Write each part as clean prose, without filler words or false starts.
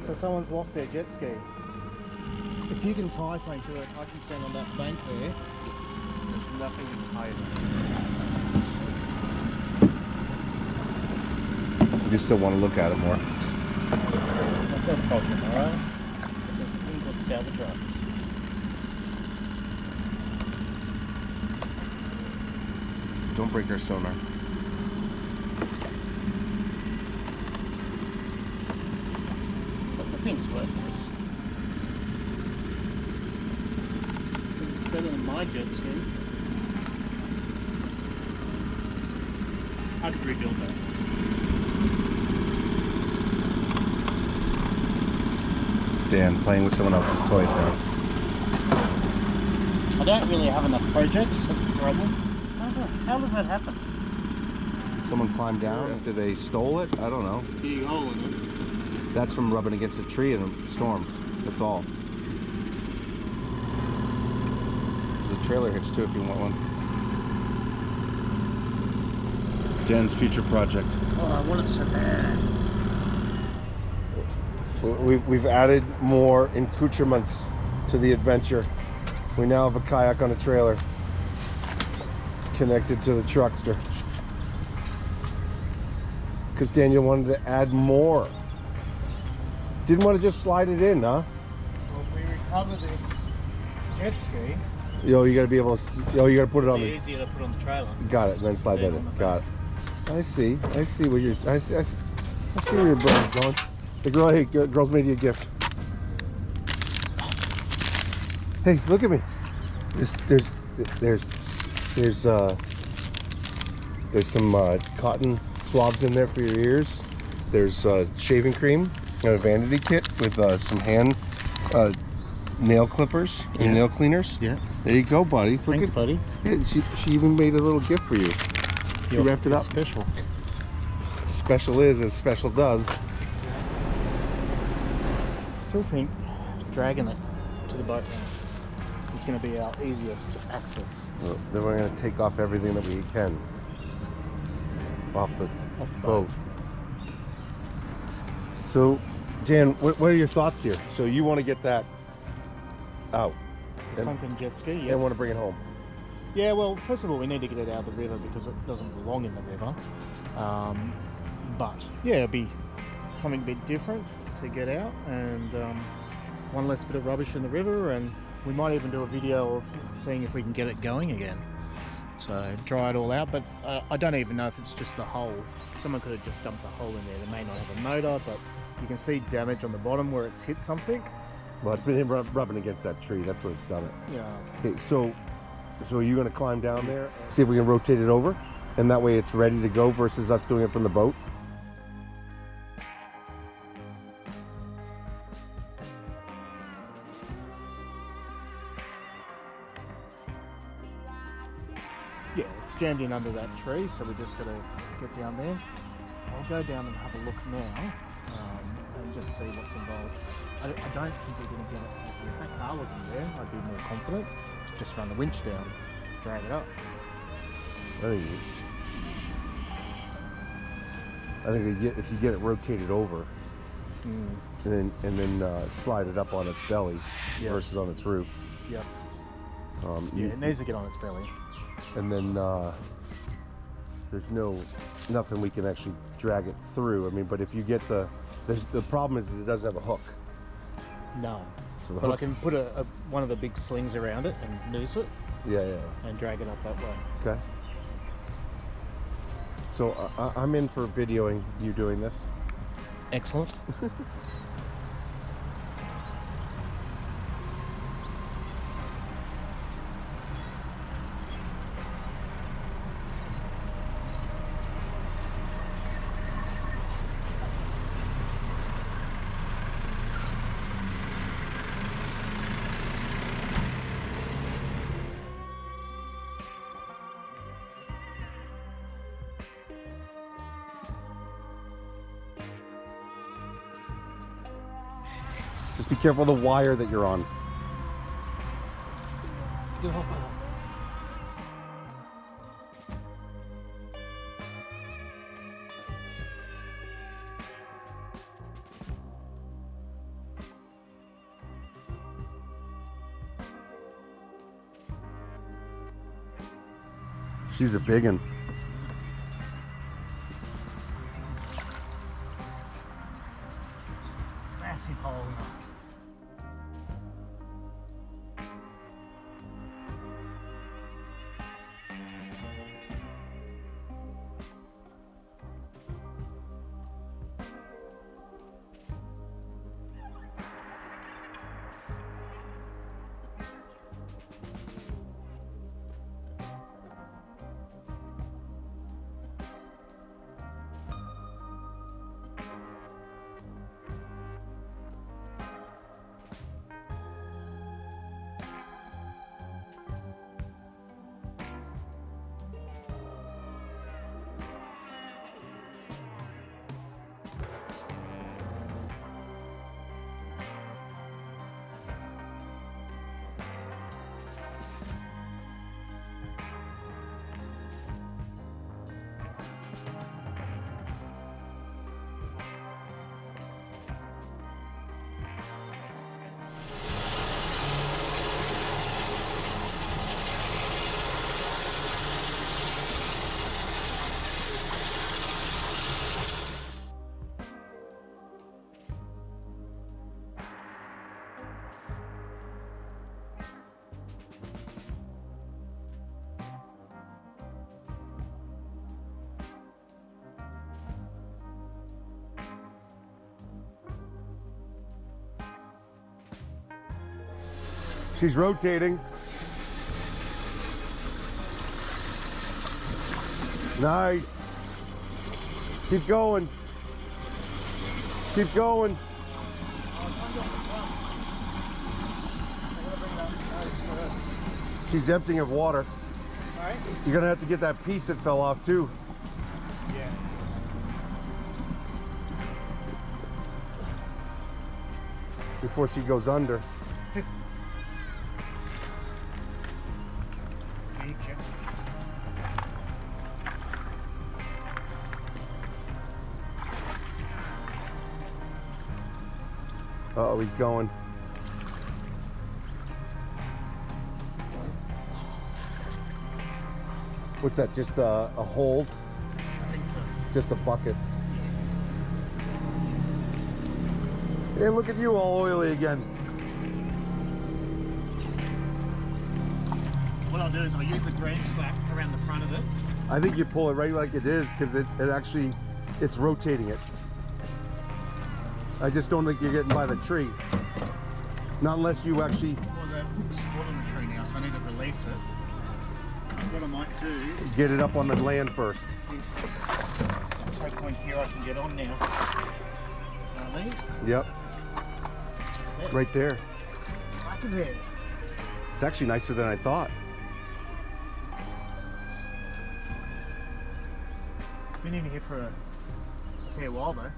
So someone's lost their jet ski. If you can tie something to it, I can stand on that bank there. There's nothing to tie it. You still want to look at it more. That's no problem, alright? There's a thing called salvage rights. Don't break our sonar. But the thing's worthless. It's better than my jet ski. I could rebuild that. Dan playing with someone else's toys now. I don't really have enough projects, that's the problem. How does that happen? Someone climbed down after they stole it? I don't know. Big hole in it. That's from rubbing against a tree in storms. That's all. There's a trailer hitch too if you want one. Jen's future project. Oh, I want it so bad. We've added more accoutrements to the adventure. We now have a kayak on a trailer connected to the truckster. Because Daniel wanted to add more. Didn't want to just slide it in, huh? Well, if we recover this jet ski, Yo, you gotta be able to. Yo, you gotta put it on the. it's easier to put on the trailer. Got it, and then slide that in. Got it. I see what you're. I see where your brain's going. The girl, hey, girls made you a gift. Hey, look at me. There's some cotton swabs in there for your ears. There's shaving cream and a vanity kit with some hand nail clippers and nail cleaners. Yeah. There you go, buddy. Thanks, buddy. Yeah, she even made a little gift for you. She wrapped it up. Special. Special is as special does. I still think dragging it to the boat is going to be our easiest to access. Well, then we're going to take off everything that we can off the boat. So, Dan, what are your thoughts here? So you want to get that out? Sunken jet ski, yeah. And want to bring it home? Yeah, well, first of all, we need to get it out of the river because it doesn't belong in the river. But yeah, it'd be something a bit different to get out, and one less bit of rubbish in the river, and we might even do a video of seeing if we can get it going again. So dry it all out, but I don't even know if it's just the hole. Someone could have just dumped a hole in there. They may not have a motor, but you can see damage on the bottom where it's hit something. Well, it's been rubbing against that tree. That's what it's done it. Yeah. Okay, so are you going to climb down there, see if we can rotate it over, and that way it's ready to go versus us doing it from the boat? Yeah, it's jammed in under that tree, so we just got to get down there. I'll go down and have a look now and just see what's involved. I don't think we're going to get it. If that car wasn't there, I'd be more confident. Just run the winch down, drag it up. I think if you get it rotated over, and then slide it up on its belly versus on its roof. Yep. It needs to get on its belly. And then there's nothing we can actually drag it through. I mean, but if you get the problem is it doesn't have a hook. No. So the but I can put one of the big slings around it and noose it. Yeah. And drag it up that way. Okay. So I'm in for videoing you doing this. Excellent. Just be careful of the wire that you're on. She's a big one. Massive hole in it. She's rotating. Nice. Keep going. Keep going. She's emptying of water. All right. You're gonna have to get that piece that fell off too. Yeah. Before she goes under. Big Jetski. Uh-oh, he's going. What's that, just a hold? I think so. Just a bucket. Hey, look at you, all oily again. So what I'll do is I'll use the green strap around the front of it. I think you pull it right like it is, because it actually, it's rotating it. I just don't think you're getting by the tree. Not unless you actually... Well, the hook's caught on the tree now, so I need to release it. What I might do... get it up on the land first. See if there's a toe point here I can get on now. Yep. There. Right there. Back in there. It's actually nicer than I thought. It's been in here for a fair while though.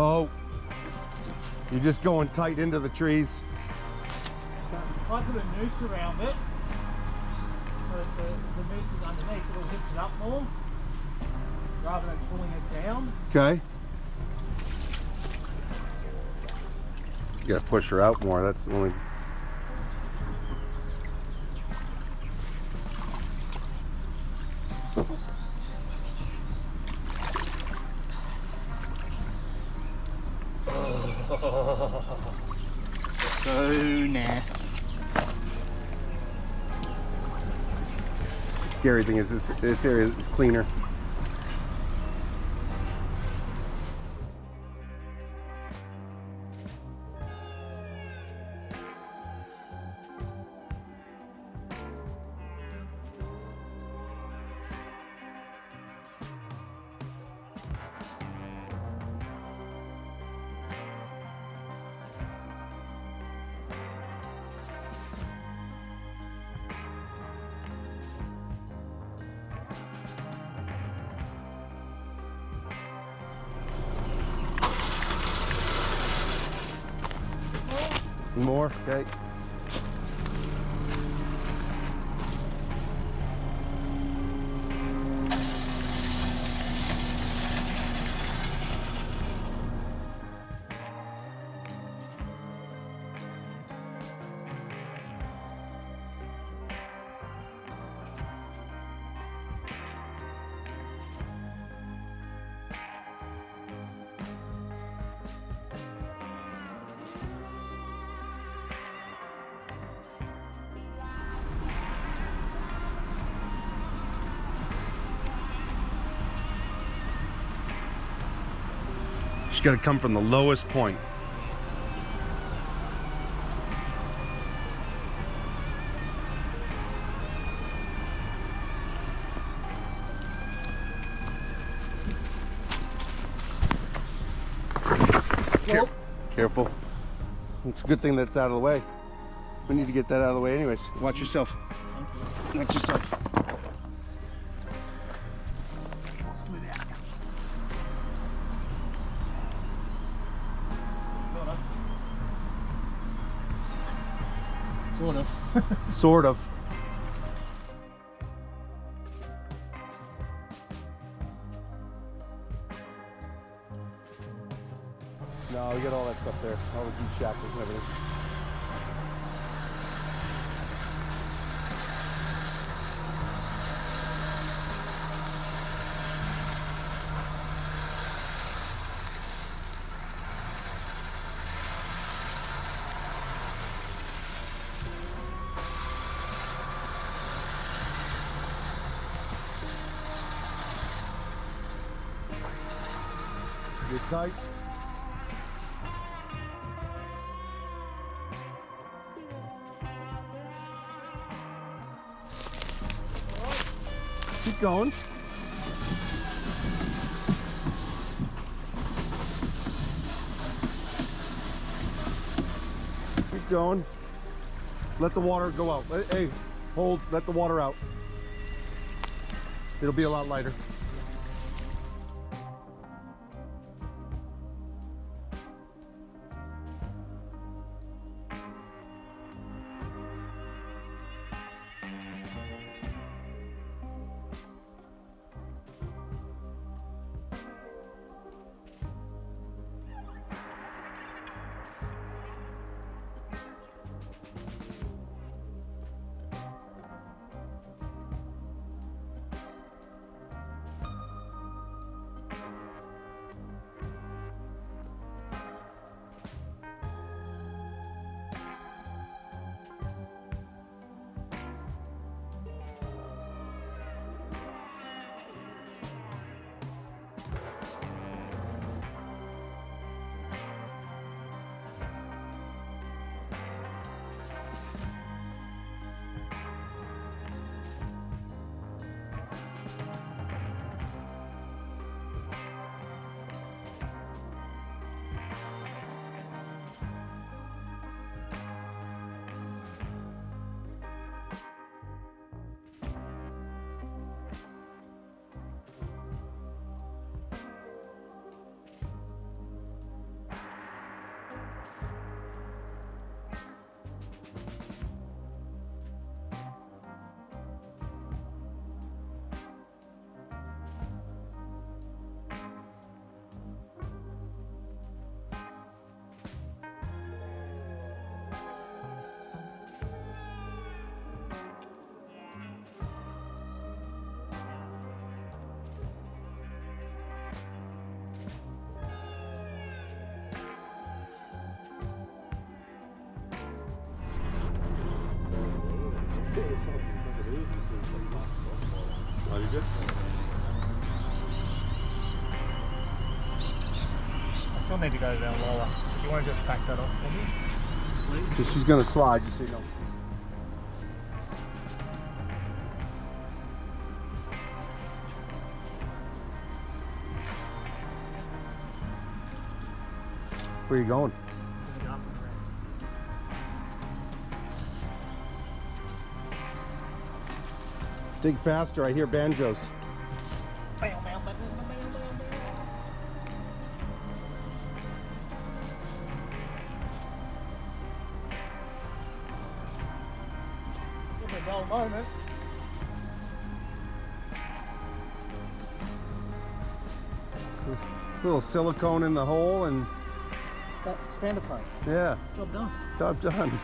No. You're just going tight into the trees. If I put a noose around it, so if the noose is underneath, it'll lift it up more, rather than pulling it down. Okay. You gotta push her out more, that's the only... So nasty. The scary thing is this area is cleaner. More, okay. She's got to come from the lowest point. Well, Careful. It's a good thing that's out of the way. We need to get that out of the way anyways. Watch yourself. Watch yourself. Sort of. Sort of. No, we got all that stuff there. All the deep shackles and everything. Get tight. Keep going. Keep going. Let the water go out. Hey, hold, let the water out. It'll be a lot lighter. I still need to go down lower. So do you want to just pack that off for me, please? Because she's going to slide, just so you know. Where are you going? Dig faster, I hear banjos. Give me a dull moment. Little silicone in the hole and... That's expander foam. Yeah. Job done. Job done.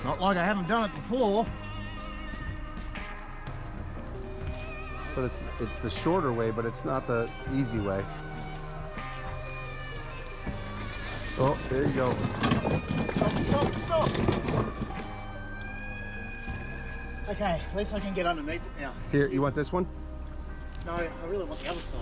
Not like I haven't done it before. But it's the shorter way, but it's not the easy way. Oh, there you go. Stop. Okay, at least I can get underneath it now. Here, you want this one? No, I really want the other side.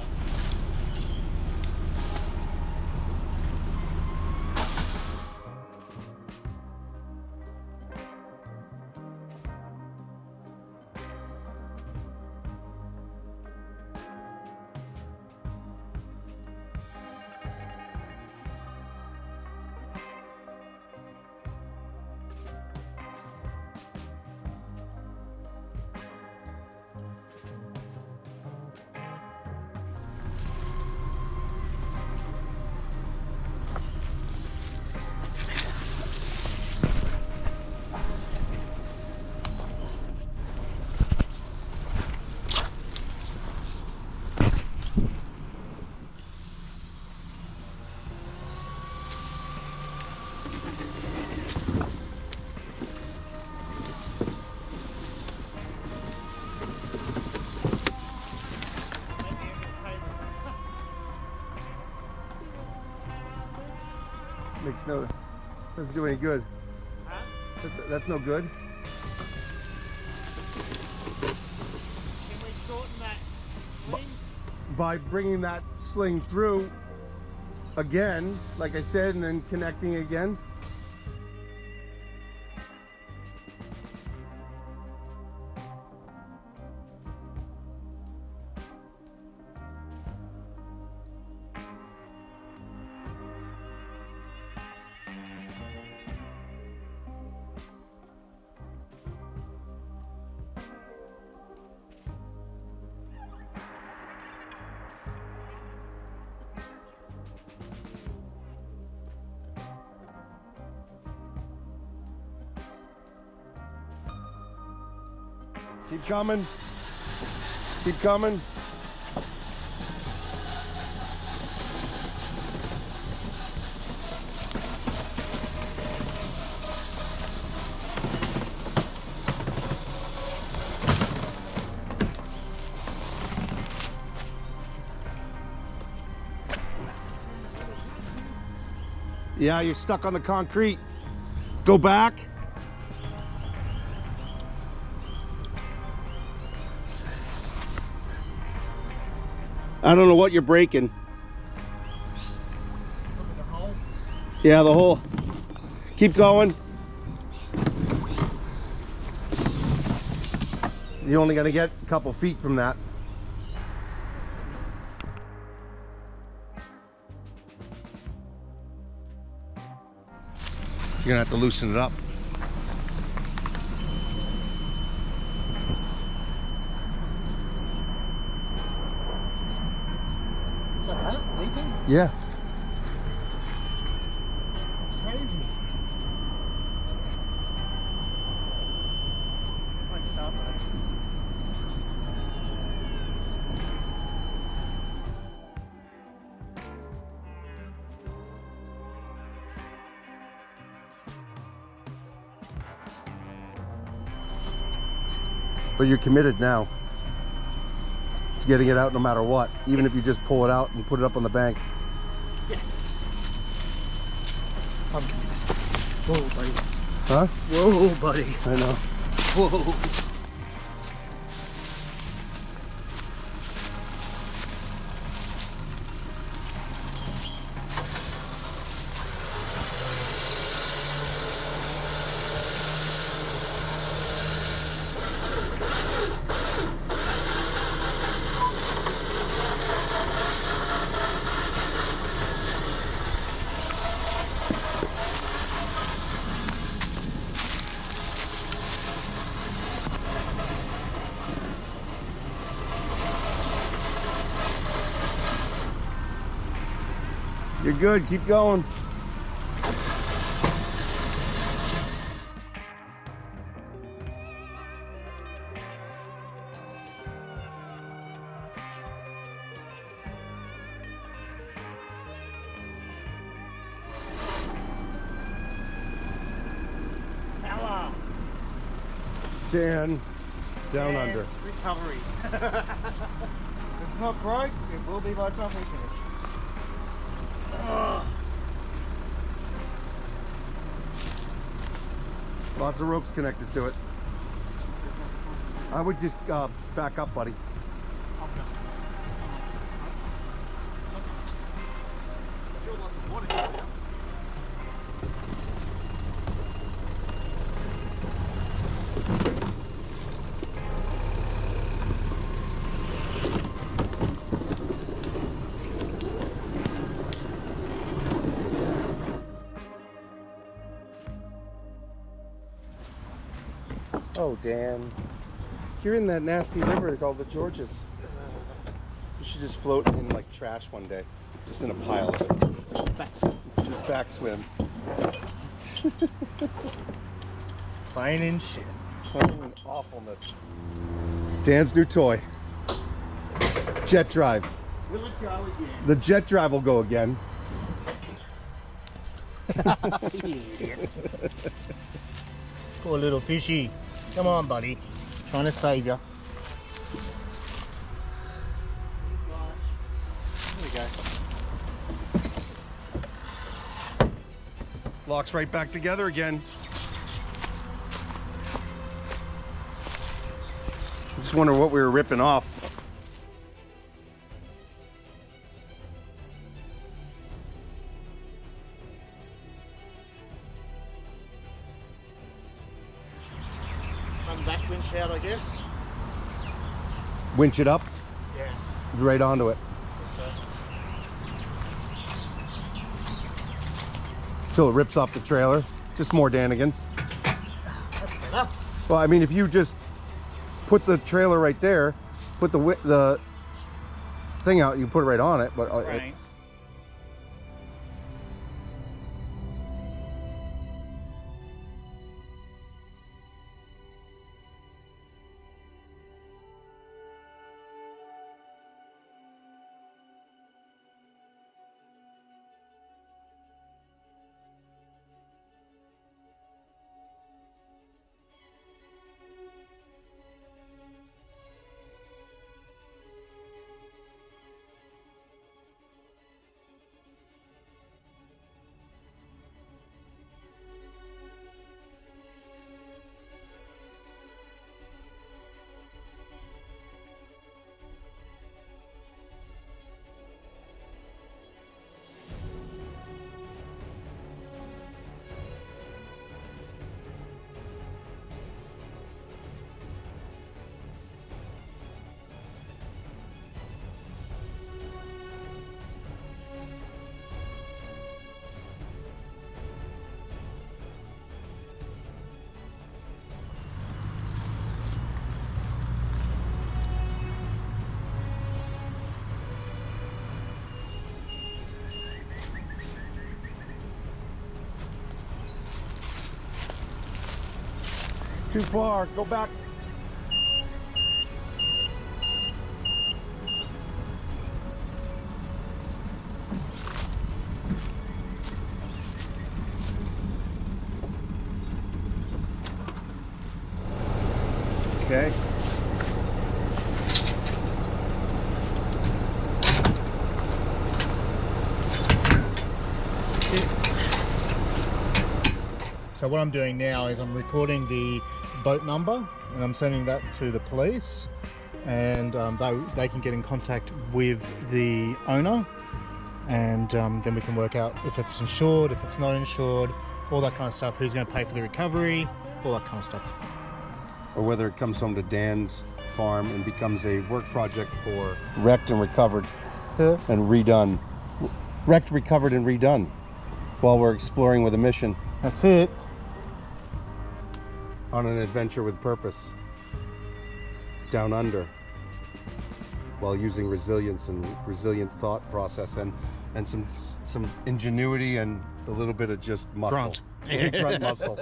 Makes no, doesn't do any good. Huh? That's no good. Can we shorten that sling? By bringing that sling through again, like I said, and then connecting again. Keep coming. Keep coming. Yeah, you're stuck on the concrete. Go back. I don't know what you're breaking. Look at the hole. Yeah, the hole. Keep going. You're only gonna get a couple feet from that. You're gonna have to loosen it up. Is that hurt? Leaking? Yeah. It's crazy. Might stop it. But you're committed now to getting it out no matter what, even if you just pull it out and put it up on the bank. Yeah. I'm committed. Whoa, buddy. Huh? Whoa, buddy. I know. Whoa. You're good, keep going. Power. Dan, down And under. recovery. It's not broke, it will be by the time we finish. Lots of ropes connected to it. I would just back up, buddy. Still lots of water here now. Oh, Dan. You're in that nasty river called the Georges. You should just float in like trash one day. Just in a pile of it. Backswim. Just back swim. Plain in shit. Fucking awfulness. Dan's new toy. Jet drive. Will it go again? The jet drive will go again. Poor little fishy. Come on, buddy. Trying to save you. There we go. Locks right back together again. I just wonder what we were ripping off. Run back winch out, I guess. Winch it up, Yeah. right onto it. So, Till it rips off the trailer. Just more Danigans. that's better. Well, I mean, if you just put the trailer right there, put the thing out, you put it right on it. But Right. Too far. Go back. Okay. So what I'm doing now is I'm recording the boat number, and I'm sending that to the police, and they can get in contact with the owner, and then we can work out if it's insured, if it's not insured, all that kind of stuff, who's going to pay for the recovery, all that kind of stuff. Or whether it comes home to Dan's farm and becomes a work project for wrecked and recovered and redone. Wrecked, recovered, and redone while we're exploring with a mission. That's it. On an adventure with purpose. Down under. While using resilience and resilient thought process and some ingenuity and a little bit of just muscle. Grunt. Grunt muscle.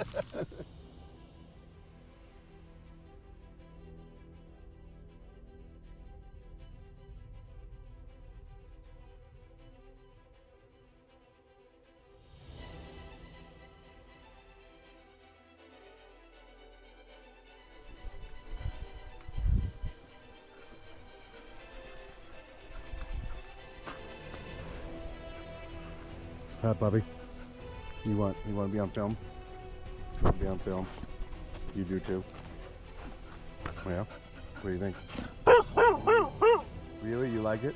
Bobby, you want to be on film? You want to be on film? You do too. Yeah. What do you think? Really, you like it?